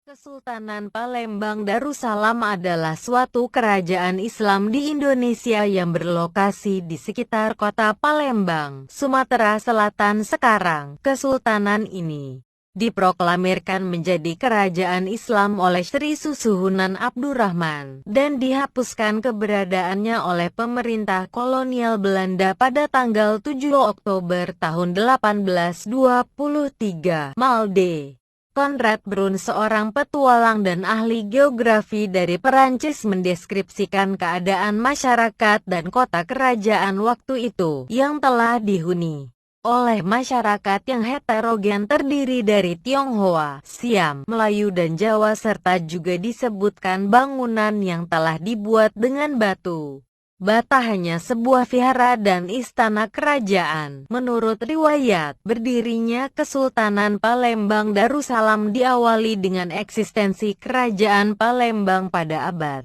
Kesultanan Palembang Darussalam adalah suatu kerajaan Islam di Indonesia yang berlokasi di sekitar kota Palembang, Sumatera Selatan sekarang. Kesultanan ini diproklamirkan menjadi kerajaan Islam oleh Sri Susuhunan Abdurrahman dan dihapuskan keberadaannya oleh pemerintah kolonial Belanda pada tanggal 7 Oktober tahun 1823. Malde Konrad Brun, seorang petualang dan ahli geografi dari Perancis, mendeskripsikan keadaan masyarakat dan kota kerajaan waktu itu yang telah dihuni oleh masyarakat yang heterogen terdiri dari Tionghoa, Siam, Melayu dan Jawa, serta juga disebutkan bangunan yang telah dibuat dengan batu bata hanya sebuah vihara dan istana kerajaan. Menurut riwayat, berdirinya Kesultanan Palembang Darussalam diawali dengan eksistensi Kerajaan Palembang pada abad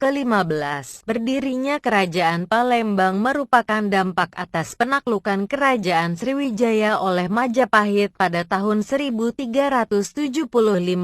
ke-15. Berdirinya Kerajaan Palembang merupakan dampak atas penaklukan Kerajaan Sriwijaya oleh Majapahit pada tahun 1375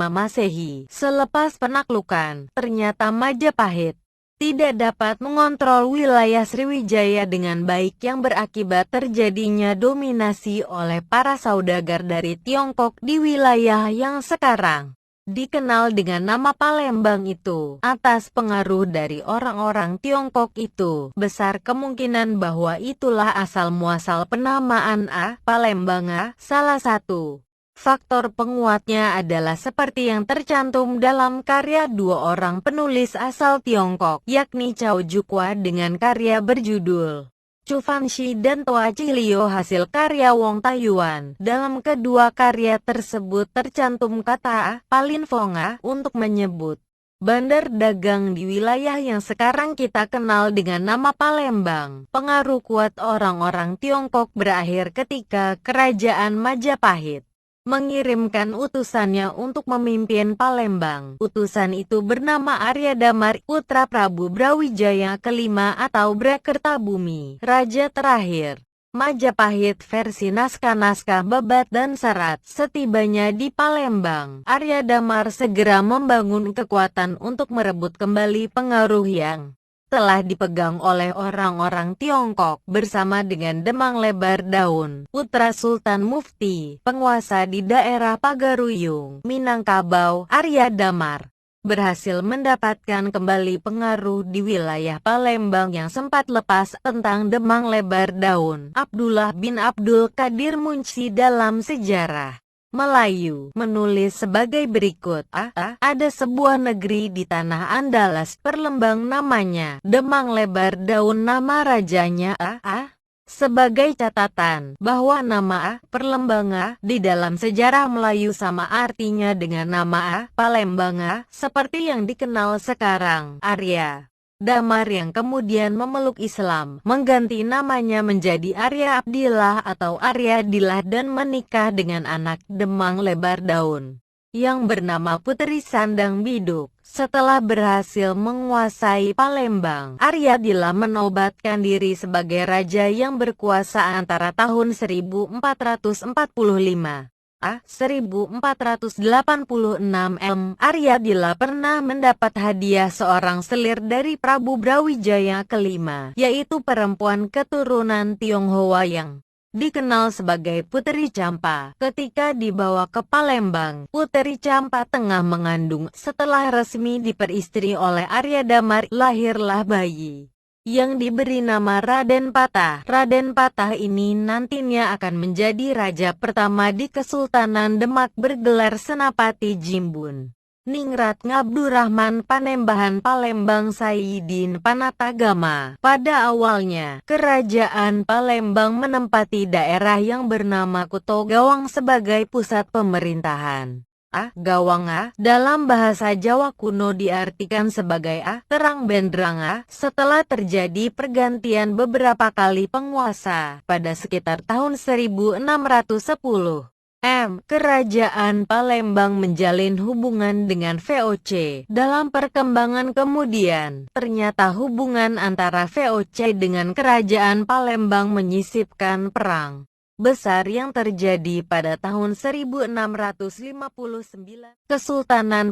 Masehi. Selepas penaklukan, ternyata Majapahit tidak dapat mengontrol wilayah Sriwijaya dengan baik, yang berakibat terjadinya dominasi oleh para saudagar dari Tiongkok di wilayah yang sekarang dikenal dengan nama Palembang itu. Atas pengaruh dari orang-orang Tiongkok itu, besar kemungkinan bahwa itulah asal-muasal penamaan Palembang. Salah satu faktor penguatnya adalah seperti yang tercantum dalam karya dua orang penulis asal Tiongkok, yakni Cao Jukwa dengan karya berjudul Chu Fanxi dan Toa Chilio hasil karya Wong Taiyuan. Dalam kedua karya tersebut tercantum kata Palinfonga untuk menyebut bandar dagang di wilayah yang sekarang kita kenal dengan nama Palembang. Pengaruh kuat orang-orang Tiongkok berakhir ketika Kerajaan Majapahit mengirimkan utusannya untuk memimpin Palembang. Utusan itu bernama Arya Damar, putra Prabu Brawijaya kelima atau Brakertabumi, raja terakhir Majapahit versi naskah-naskah Babat dan Serat. Setibanya di Palembang, Arya Damar segera membangun kekuatan untuk merebut kembali pengaruh yang telah dipegang oleh orang-orang Tiongkok. Bersama dengan Demang Lebar Daun, putra Sultan Mufti, penguasa di daerah Pagaruyung, Minangkabau, Arya Damar berhasil mendapatkan kembali pengaruh di wilayah Palembang yang sempat lepas. Tentang Demang Lebar Daun, Abdullah bin Abdul Qadir Munshi dalam sejarah Melayu menulis sebagai berikut. Ada sebuah negeri di tanah Andalas, Perlembang namanya. Demang Lebar Daun nama rajanya. Sebagai catatan bahwa nama Perlembang di dalam sejarah Melayu sama artinya dengan nama Palembang seperti yang dikenal sekarang. Arya Damar yang kemudian memeluk Islam mengganti namanya menjadi Arya Abdillah atau Arya Dilah dan menikah dengan anak Demang Lebar Daun yang bernama Putri Sandang Biduk. Setelah berhasil menguasai Palembang, Arya Dilah menobatkan diri sebagai raja yang berkuasa antara tahun 1445 1486 Arya Dilah pernah mendapat hadiah seorang selir dari Prabu Brawijaya kelima, yaitu perempuan keturunan Tionghoa yang dikenal sebagai Puteri Campa. Ketika dibawa ke Palembang, Puteri Campa tengah mengandung. Setelah resmi diperistri oleh Arya Damar, lahirlah bayi yang diberi nama Raden Patah. Raden Patah ini nantinya akan menjadi raja pertama di Kesultanan Demak bergelar Senapati Jimbun Ningrat Ngabdurrahman Panembahan Palembang Sayyidin Panatagama. Pada awalnya, Kerajaan Palembang menempati daerah yang bernama Kuto Gawang sebagai pusat pemerintahan. Gawang dalam bahasa Jawa kuno diartikan sebagai terang benderang. Setelah terjadi pergantian beberapa kali penguasa pada sekitar tahun 1610, Kerajaan Palembang menjalin hubungan dengan VOC. Dalam perkembangan kemudian, ternyata hubungan antara VOC dengan Kerajaan Palembang menyisipkan perang besar yang terjadi pada tahun 1659. Kesultanan